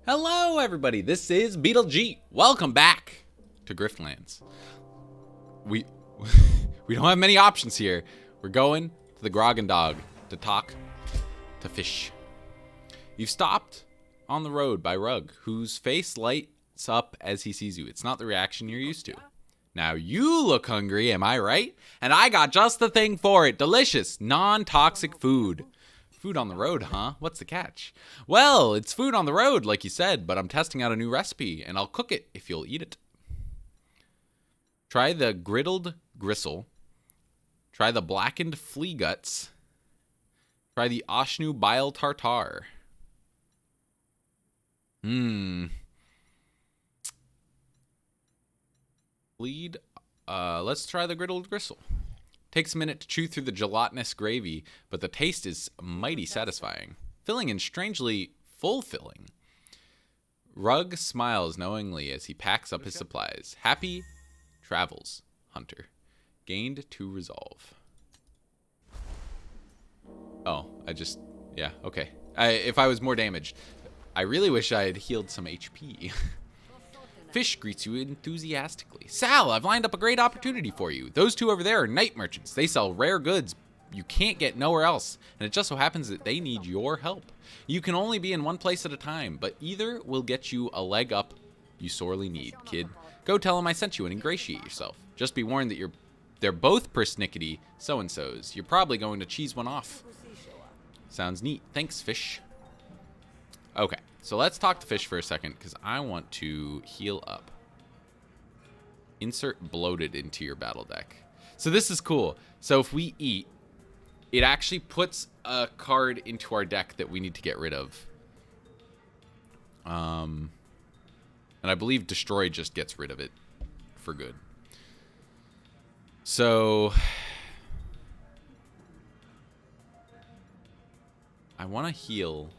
Hello, everybody. This is BeetleG. Welcome back to Griftlands. We we don't have many options here. We're going to the Grog and Dog to talk to fish. You've stopped on the road by Rug, whose face lights up as he sees you. It's not the reaction you're used to. Now you look hungry, am I right? And I got just the thing for it. Delicious, non-toxic food. Food on the road, huh? What's the catch? Well, it's food on the road, like you said, but I'm testing out a new recipe, and I'll cook it if you'll eat it. Try the griddled gristle. Try the blackened flea guts. Try the Oshnu bile tartare. Let's try the griddled gristle. Takes a minute to chew through the gelatinous gravy, but the taste is mighty satisfying. Filling and strangely fulfilling. Rug smiles knowingly as he packs up his supplies. Happy travels, Hunter. Gained to resolve. Oh, yeah, okay. If I was more damaged. I really wish I had healed some HP. Fish greets you enthusiastically. Sal, I've lined up a great opportunity for you. Those two over there are night merchants. They sell rare goods you can't get nowhere else, and it just so happens that they need your help. You can only be in one place at a time, but either will get you a leg up you sorely need, kid. Go tell them I sent you and ingratiate yourself. Just be warned that they're both persnickety so-and-sos. You're probably going to cheese one off. Sounds neat. Thanks, Fish. Okay. So let's talk to Fish for a second, because I want to heal up. Insert bloated into your battle deck. So this is cool. So if we eat, it actually puts a card into our deck that we need to get rid of. And I believe Destroy just gets rid of it for good. So I want to heal,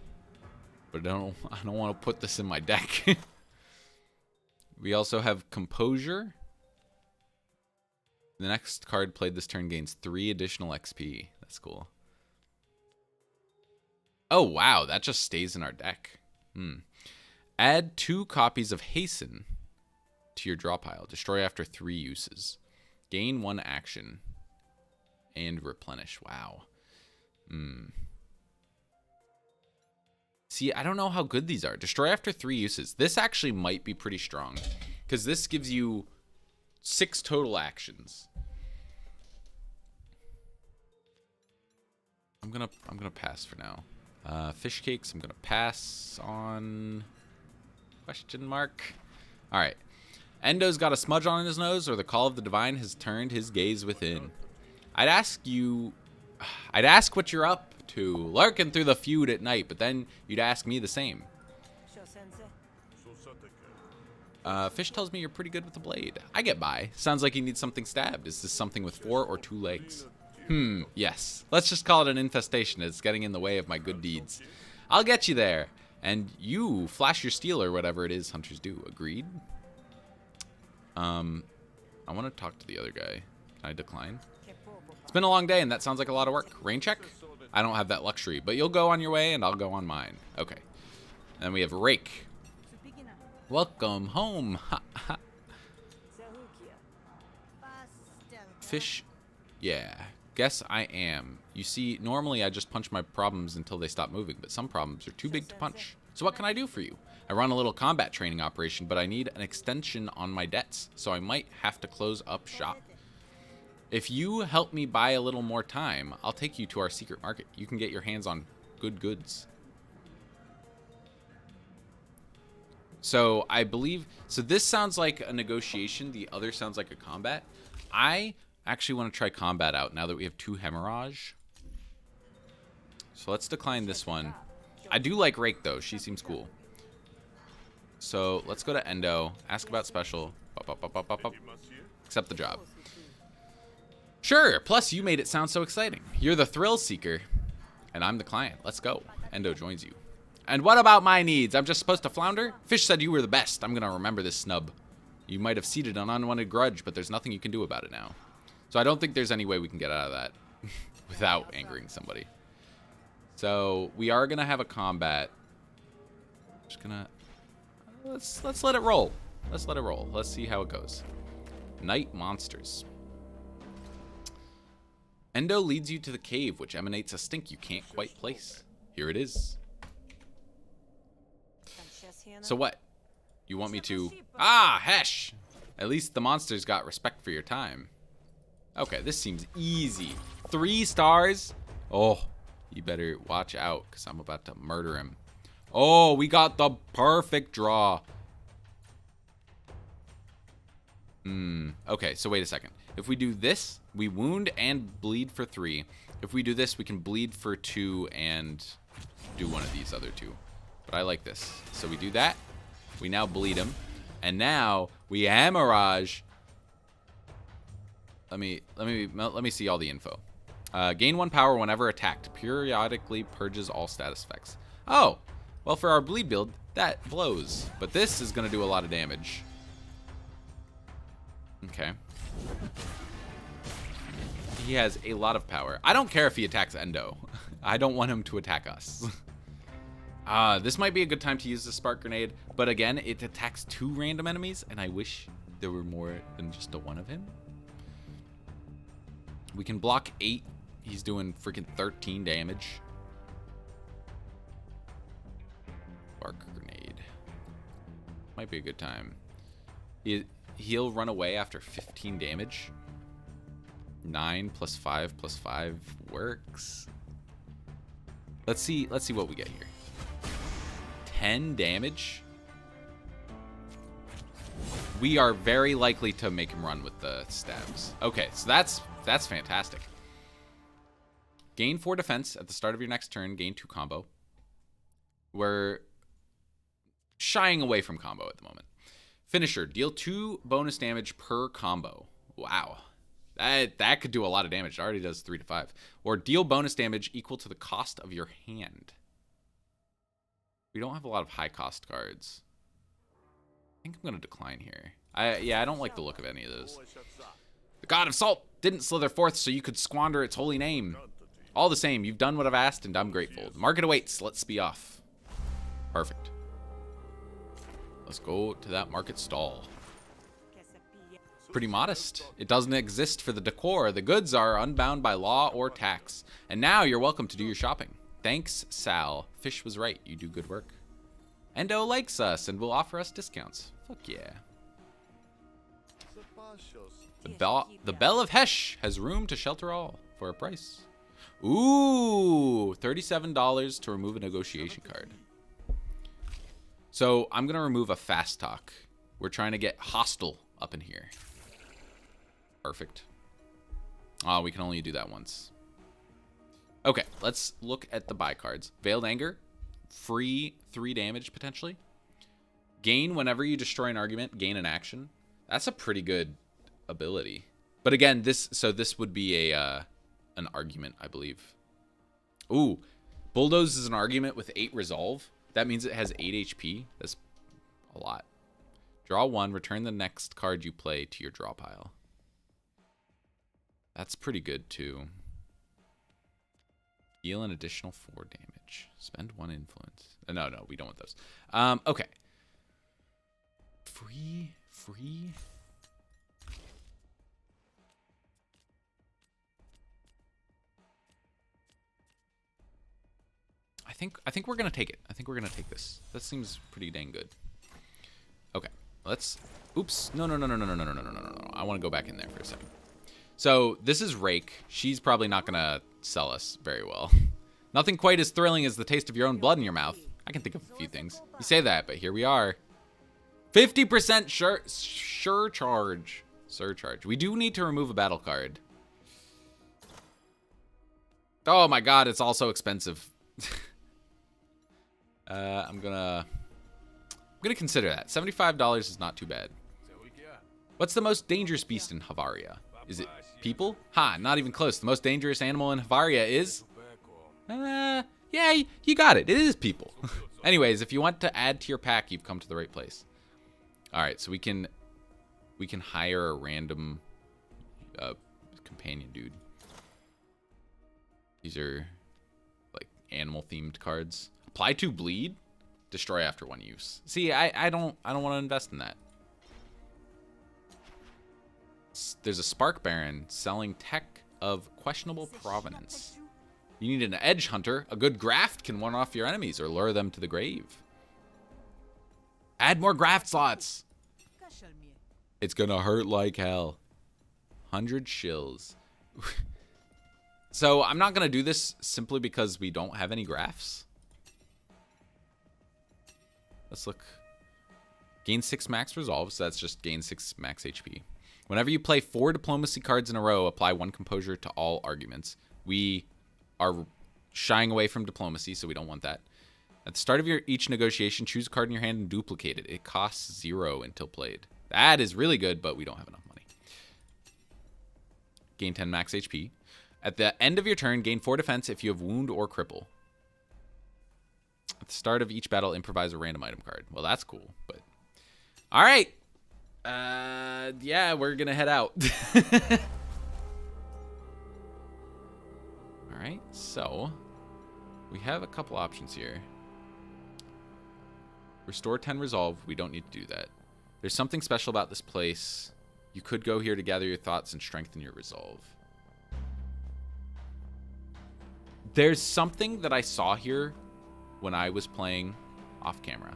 but I don't want to put this in my deck. We also have Composure. The next card played this turn gains 3 additional XP. That's cool. Oh, wow. That just stays in our deck. Add 2 copies of Hasten to your draw pile. Destroy after 3 uses. Gain 1 action. And replenish. Wow. See, I don't know how good these are. Destroy after 3 uses. This actually might be pretty strong, because this gives you 6 total actions. I'm gonna pass for now. Fish cakes. I'm gonna pass on. Question mark. All right. Endo's got a smudge on his nose, or the call of the divine has turned his gaze within. I'd ask what you're up to, lurking through the feud at night, but then you'd ask me the same. Fish tells me you're pretty good with the blade. I get by. Sounds like he needs something stabbed. Is this something with 4 or 2 legs? Yes. Let's just call it an infestation. It's getting in the way of my good deeds. I'll get you there. And you flash your steel or whatever it is hunters do. Agreed? I want to talk to the other guy. Can I decline? It's been a long day, and that sounds like a lot of work. Rain check? I don't have that luxury, but you'll go on your way, and I'll go on mine. Okay. Then we have Rake. Welcome home. Fish. Yeah. Guess I am. You see, normally I just punch my problems until they stop moving, but some problems are too big to punch. So what can I do for you? I run a little combat training operation, but I need an extension on my debts, so I might have to close up shop. If you help me buy a little more time, I'll take you to our secret market. You can get your hands on good goods. So I believe, so this sounds like a negotiation. The other sounds like a combat. I actually want to try combat out now that we have 2 hemorrhage. So let's decline this one. I do like Rake though. She seems cool. So let's go to Endo. Ask about special. Accept the job. Sure. Plus you made it sound so exciting. You're the thrill seeker. And I'm the client. Let's go. Endo joins you. And what about my needs? I'm just supposed to flounder? Fish said you were the best. I'm going to remember this snub. You might have seeded an unwanted grudge, but there's nothing you can do about it now. So I don't think there's any way we can get out of that without angering somebody. So we are going to have a combat. Just going to let's let it roll. Let's let it roll. Let's see how it goes. Night monsters. Endo leads you to the cave, which emanates a stink you can't quite place. Here it is. So what? You want me to... Ah, Hesh! At least the monsters got respect for your time. Okay, this seems easy. 3 stars? Oh, you better watch out, because I'm about to murder him. Oh, we got the perfect draw. Okay, so wait a second. If we do this, we wound and bleed for 3. If we do this, we can bleed for 2 and do one of these other 2. But I like this. So we do that. We now bleed him. And now we hemorrhage. Let me see all the info. Gain 1 power whenever attacked. Periodically purges all status effects. Oh, well, for our bleed build, that blows. But this is going to do a lot of damage. Okay. He has a lot of power. I don't care if he attacks Endo. I don't want him to attack us. This might be a good time to use the spark grenade, but again, it attacks 2 random enemies, and I wish there were more than just a 1 of him. We can block 8. He's doing freaking 13 damage. Spark grenade. Might be a good time. He'll run away after 15 damage. 9 plus 5 plus 5 works. Let's see what we get here. 10 damage. We are very likely to make him run with the stabs. Okay, so that's fantastic. Gain 4 defense at the start of your next turn. Gain 2 combo. We're shying away from combo at the moment. Finisher. Deal 2 bonus damage per combo. Wow. That could do a lot of damage. It already does 3 to 5. Or deal bonus damage equal to the cost of your hand. We don't have a lot of high cost cards. I think I'm going to decline here. Yeah, I don't like the look of any of those. The God of Salt didn't slither forth so you could squander its holy name. All the same, you've done what I've asked and I'm grateful. The market awaits. Let's be off. Perfect. Let's go to that market stall. Pretty modest. It doesn't exist for the decor. The goods are unbound by law or tax. And now you're welcome to do your shopping. Thanks, Sal. Fish was right. You do good work. Endo likes us and will offer us discounts. Fuck yeah. The Bell of Hesh has room to shelter all for a price. Ooh, $37 to remove a negotiation card. So I'm going to remove a fast talk. We're trying to get hostile up in here. Perfect. Oh, we can only do that once. Okay, let's look at the buy cards. Veiled Anger. Free 3 damage, potentially. Gain whenever you destroy an argument. Gain an action. That's a pretty good ability. But again, this would be an argument, I believe. Ooh. Bulldoze is an argument with 8 resolve. That means it has 8 HP. That's a lot. Draw 1. Return the next card you play to your draw pile. That's pretty good, too. Deal an additional 4 damage. Spend 1 influence. No, we don't want those. Okay. Free. I think we're gonna take it. I think we're gonna take this. That seems pretty dang good. Okay. Let's. Oops. No. I want to go back in there for a second. So this is Rake. She's probably not gonna sell us very well. Nothing quite as thrilling as the taste of your own blood in your mouth. I can think of a few things. You say that, but here we are. 50% surcharge. We do need to remove a battle card. Oh my god, it's also expensive. I'm gonna consider that. $75 is not too bad. What's the most dangerous beast in Havaria? Is it people? Ha, not even close. The most dangerous animal in Havaria is... yeah, you got it. It is people. Anyways, if you want to add to your pack, you've come to the right place. All right, so we can hire a random companion dude. These are like animal themed cards. Apply to bleed. Destroy after 1 use. See, I don't want to invest in that. There's a Spark Baron selling tech of questionable provenance. You need an edge hunter. A good graft can warn off your enemies or lure them to the grave. Add more graft slots. It's gonna hurt like hell. 100 shills. So I'm not gonna do this simply because we don't have any grafts. Let's look. Gain 6 max resolve, so that's just gain 6 max HP. Whenever you play 4 diplomacy cards in a row, apply 1 composure to all arguments. We are shying away from diplomacy, so we don't want that. At the start of each negotiation, choose a card in your hand and duplicate it. It costs 0 until played. That is really good, but we don't have enough money. Gain 10 max HP. At the end of your turn, gain 4 defense if you have wound or cripple. At the start of each battle, improvise a random item card. Well, that's cool, but... All right. Yeah, we're going to head out. All right, so... we have a couple options here. Restore 10 resolve. We don't need to do that. There's something special about this place. You could go here to gather your thoughts and strengthen your resolve. There's something that I saw here when I was playing off camera,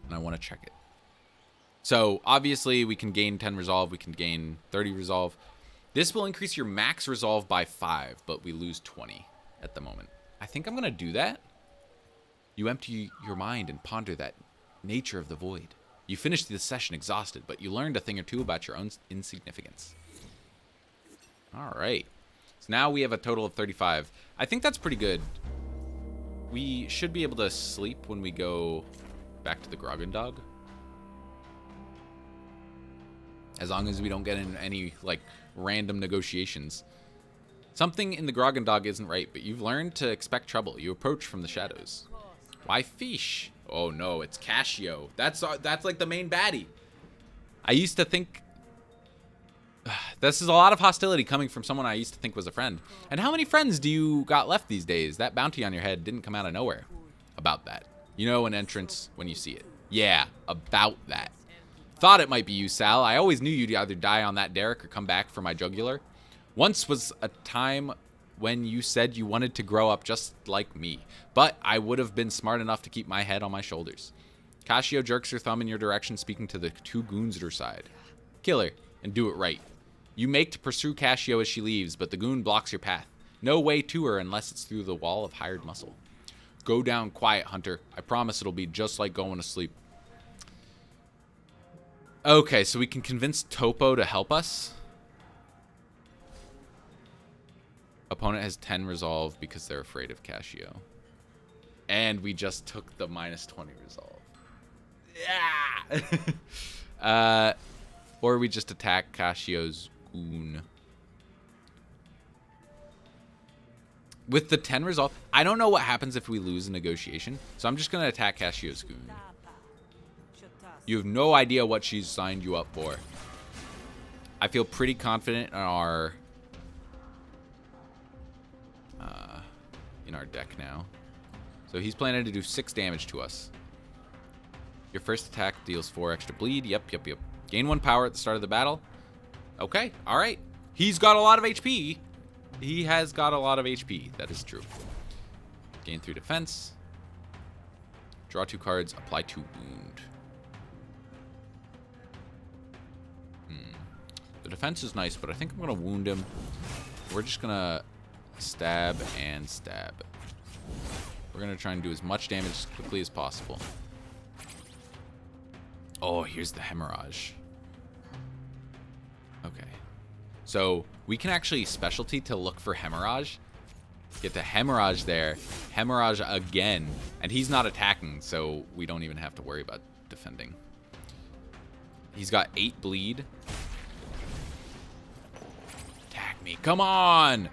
and I want to check it. So obviously we can gain 10 resolve. We can gain 30 resolve. This will increase your max resolve by 5, but we lose 20 at the moment. I think I'm going to do that. You empty your mind and ponder that nature of the void. You finished the session exhausted, but you learned a thing or two about your own insignificance. All right. So now we have a total of 35. I think that's pretty good. We should be able to sleep when we go back to the Grogendog. As long as we don't get in any, like, random negotiations. Something in the Grogendog isn't right, but you've learned to expect trouble. You approach from the shadows. Why fish? Oh no, it's Casio. That's like the main baddie. I used to think... this is a lot of hostility coming from someone I used to think was a friend. And how many friends do you got left these days? That bounty on your head didn't come out of nowhere. About that. You know an entrance when you see it. Yeah, about that. Thought it might be you, Sal. I always knew you'd either die on that derrick or come back for my jugular. Once was a time when you said you wanted to grow up just like me, but I would have been smart enough to keep my head on my shoulders. Casio jerks her thumb in your direction, speaking to the 2 goons at her side. Kill her, and do it right. You make to pursue Casio as she leaves, but the goon blocks your path. No way to her unless it's through the wall of hired muscle. Go down quiet, Hunter. I promise it'll be just like going to sleep. Okay, so we can convince Topo to help us. Opponent has 10 resolve because they're afraid of Casio. And we just took the minus 20 resolve. Yeah! Or we just attack Casio's goon. With the 10 resolve, I don't know what happens if we lose a negotiation, so I'm just going to attack Casio's goon. You have no idea what she's signed you up for. I feel pretty confident in our deck now. So he's planning to do 6 damage to us. Your first attack deals 4 extra bleed. Yep. Gain 1 power at the start of the battle. Okay, all right. He's got a lot of HP. He has got a lot of HP. That is true. Gain 3 defense. Draw 2 cards. Apply 2 wound. The defense is nice, but I think I'm going to wound him. We're just going to stab and stab. We're going to try and do as much damage as quickly as possible. Oh, here's the hemorrhage. Okay. So we can actually specialty to look for hemorrhage. Get the hemorrhage there. Hemorrhage again. And he's not attacking, so we don't even have to worry about defending. He's got 8 bleed. Attack me. Come on!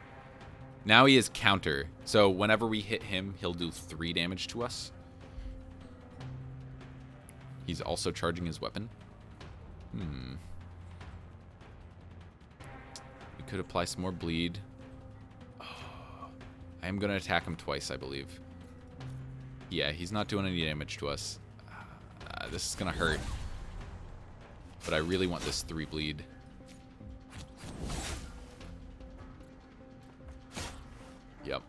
Now he is counter. So whenever we hit him, he'll do 3 damage to us. He's also charging his weapon. We could apply some more bleed. Oh, I am going to attack him twice, I believe. Yeah, he's not doing any damage to us. This is going to hurt. But I really want this 3 bleed. Yep.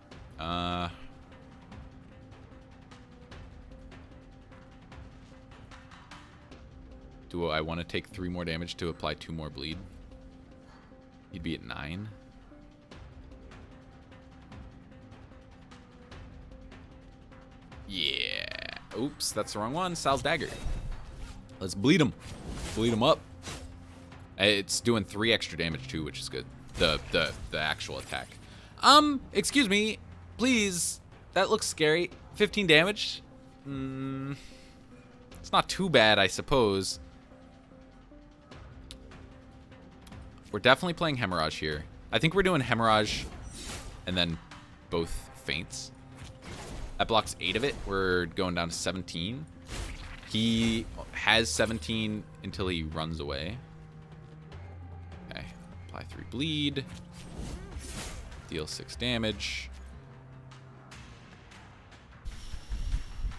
Do I want to take 3 more damage to apply 2 more bleed? He'd be at 9. Yeah. Oops, that's the wrong one. Sal's dagger. Let's bleed him. Bleed him up. It's doing 3 extra damage too, which is good. The actual attack. Excuse me, please. That looks scary. 15 damage. It's not too bad, I suppose. We're definitely playing Hemorrhage here. I think we're doing Hemorrhage and then both feints. That blocks 8 of it. We're going down to 17. He has 17 until he runs away. Okay. Apply 3 bleed. Deal 6 damage.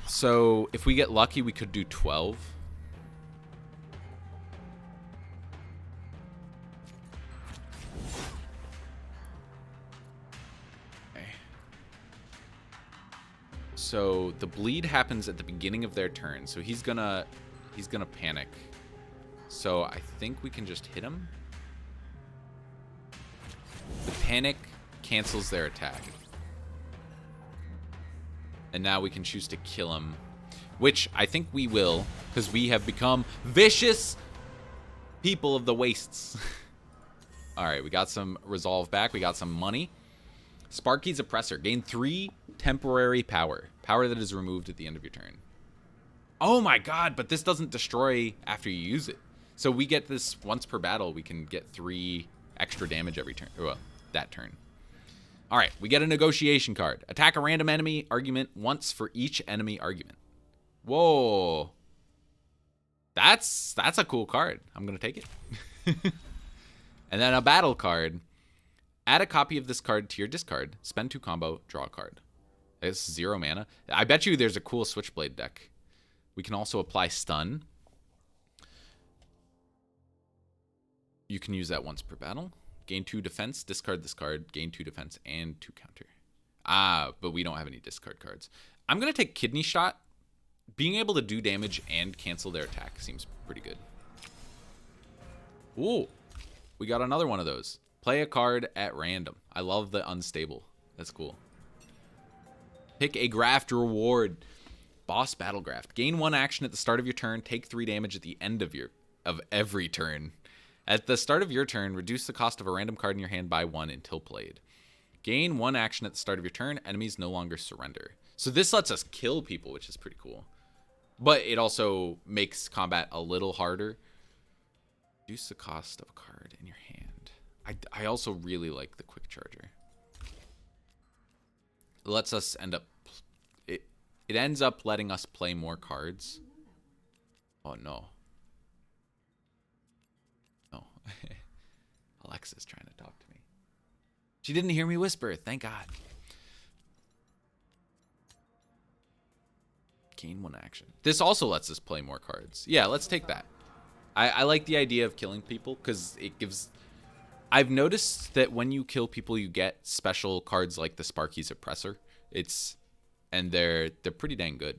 So if we get lucky, we could do 12. So the bleed happens at the beginning of their turn. So he's gonna panic. So I think we can just hit him. The panic cancels their attack. And now we can choose to kill him, which I think we will, because we have become vicious people of the wastes. All right, we got some resolve back. We got some money. Sparky's Oppressor. Gain 3 temporary power. Power that is removed at the end of your turn. Oh my god, but this doesn't destroy after you use it. So we get this once per battle. We can get 3 extra damage every turn. Well, that turn. All right, we get a negotiation card. Attack a random enemy argument once for each enemy argument. Whoa. That's a cool card. I'm going to take it. And then a battle card. Add a copy of this card to your discard. Spend 2 combo, draw a card. It's 0 mana. I bet you there's a cool Switchblade deck. We can also apply stun. You can use that once per battle. Gain 2 defense, discard this card, gain 2 defense, and 2 counter. But we don't have any discard cards. I'm going to take Kidney Shot. Being able to do damage and cancel their attack seems pretty good. Ooh, we got another one of those. Play a card at random. I love the unstable. That's cool. Pick a graft reward. Boss Battle Graft. Gain 1 action at the start of your turn. Take 3 damage at the end of every turn. At the start of your turn, reduce the cost of a random card in your hand by 1 until played. Gain 1 action at the start of your turn. Enemies no longer surrender. So this lets us kill people, which is pretty cool. But it also makes combat a little harder. Reduce the cost of a card in your hand. I also really like the Quick Charger. It lets us end up... It ends up letting us play more cards. Oh, no. No. Alexa's trying to talk to me. She didn't hear me whisper. Thank God. Gain 1 action. This also lets us play more cards. Yeah, let's take that. I like the idea of killing people because it gives... I've noticed that when you kill people, you get special cards like the Sparky's Oppressor. And they're pretty dang good.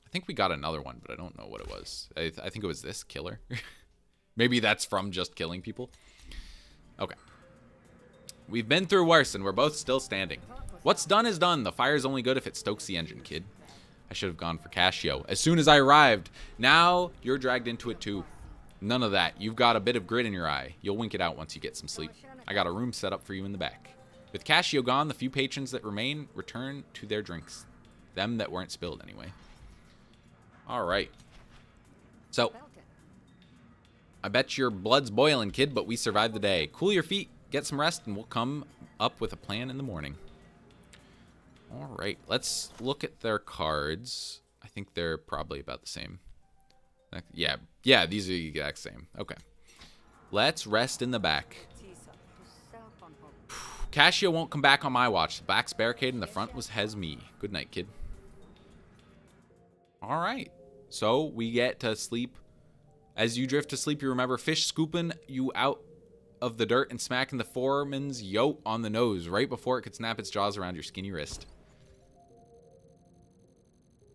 I think we got another one, but I don't know what it was. I think it was this Killer. Maybe that's from just killing people. Okay. We've been through worse, and we're both still standing. What's done is done. The fire's only good if it stokes the engine, kid. I should have gone for Casio as soon as I arrived. Now you're dragged into it too. None of that. You've got a bit of grit in your eye. You'll wink it out once you get some sleep. I got a room set up for you in the back. With Casio gone, the few patrons that remain return to their drinks. Them that weren't spilled anyway. All right. So, I bet your blood's boiling, kid, but we survived the day. Cool your feet, get some rest, and we'll come up with a plan in the morning. All right. Let's look at their cards. I think they're probably about the same. Yeah, these are the exact same. Okay. Let's rest in the back. Casio won't come back on my watch. The back's barricade and the front has me. Good night, kid. All right. So we get to sleep. As you drift to sleep, you remember fish scooping you out of the dirt and smacking the foreman's yoke on the nose right before it could snap its jaws around your skinny wrist.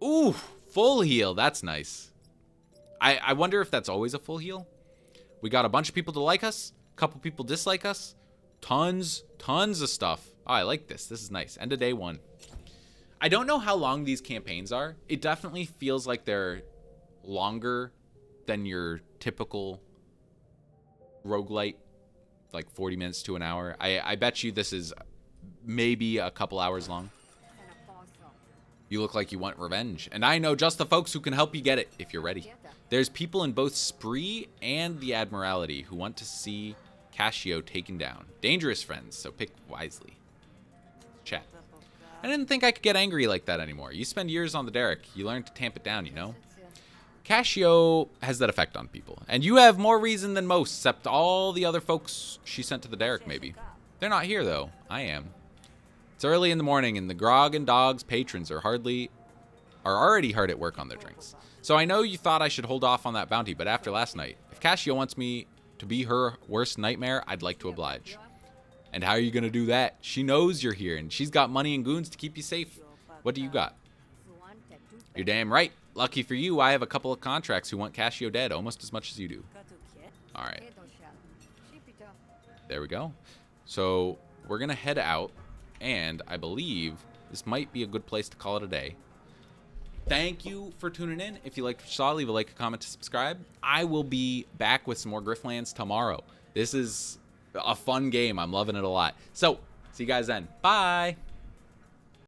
Ooh, full heal. That's nice. I wonder if that's always a full heal. We got a bunch of people to like us. A couple people dislike us. Tons of stuff. Oh, I like this. This is nice. End of day 1. I don't know how long these campaigns are. It definitely feels like they're longer than your typical roguelite, like 40 minutes to an hour. I bet you this is maybe a couple hours long. You look like you want revenge, and I know just the folks who can help you get it if you're ready. There's people in both Spree and the Admiralty who want to see Cascio taken down. Dangerous friends, so pick wisely. Chat. I didn't think I could get angry like that anymore. You spend years on the derrick. You learn to tamp it down, you know? Cascio has that effect on people, and you have more reason than most, except all the other folks she sent to the derrick, maybe. They're not here, though. I am. It's early in the morning, and the Grog and Dogs patrons are already hard at work on their drinks. So I know you thought I should hold off on that bounty, but after last night, if Cascio wants me to be her worst nightmare, I'd like to oblige. And how are you going to do that? She knows you're here, and she's got money and goons to keep you safe. What do you got? You're damn right. Lucky for you, I have a couple of contracts who want Cascio dead almost as much as you do. All right. There we go. So we're going to head out, and I believe this might be a good place to call it a day. Thank you for tuning in. If you liked what you saw, leave a like, a comment, to subscribe. I will be back with some more Griftlands tomorrow. This is a fun game. I'm loving it a lot. So, see you guys then. Bye.